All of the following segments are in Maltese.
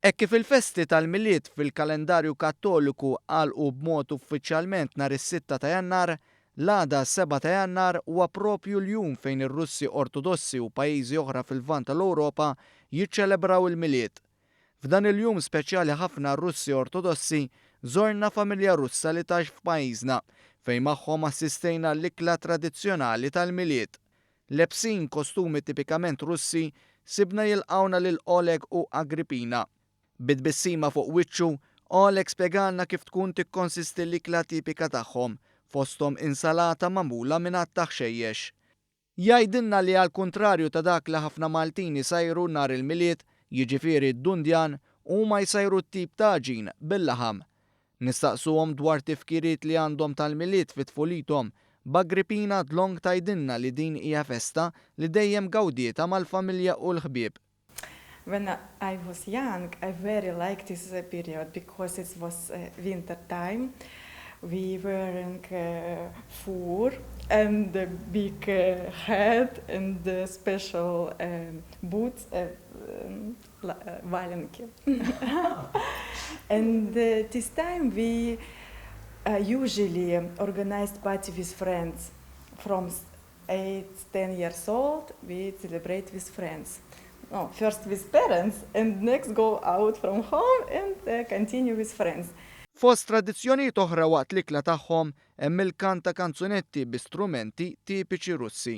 Hekk kif il-festi tal-miliet fil-kalendarju Kattoliku għalqu b'mod uffiċjalment nhar is-6 ta' Jannar, l-għada 7 ta' Jannar huwa proprju l-jum fejn ir-Russi Ortodossi u pajjiżi oħra fil-lvant tal-Ewropa jiċċelebraw il-miliet. F'dan il-jum speċjali ħafna Russi Ortodossi żorna familja Russa li tax f'pajjiżna fejn magħhom assistejna l-ikla tradizzjonali tal-miliet. Lebsin kostumi tipikament Russi sibna jilqawna lil Oleg u Agrippina. Bid-bissima fuq wiċċu, Oleg spjegalna kif tkun tikkonsisti l-ikla tipika tagħhom, fosthom insalata magħmula minn għatt xejjex. Jgħidilna li għal kuntrarju ta' dak li ħafna Maltini sajru nhar il-miliet, jiġifieri d-dundjan, huma jsajru t-tip ta' ġin bil-laħam. Nistaqsuhom dwar tifkiriet li għandhom tal-miliet fit-tfulithom, b'Agrippina dlong tgħidilna li din hija festa li dejjem gawdietha mal-familja u l-ħbieb. When I was young, I very liked this period because it was winter time. We wearing fur and a big hat and special boots, валенки. And this time we usually organized party with friends. From 8-10 years old, we celebrate with friends. No, first with parents and next go out from home and continue with friends. Fost tradizzjonijiet oħra waqt l-ikla tagħhom hemm il-kant ta' kanzunetti bi strumenti tipiċi Russi.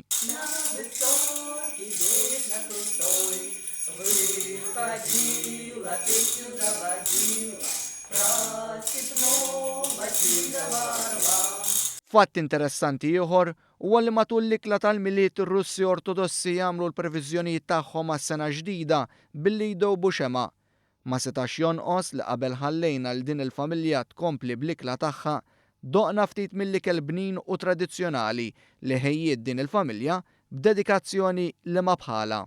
Fatt interessanti ieħor huwa li matul l-ikla tal-miliet ir-Russi Ortodossi jagħmlu l-previżjonijiet tagħhom għas-sena ġdida billi jdowbu xema. Ma setax jonqos li qabel ħallejna l din il-familja tkompli bl-ikla tagħha, doqna ftit mill-ikel bnin u tradizzjonali li ħejjiet din il-familja b'dedikazzjoni li ma bħala.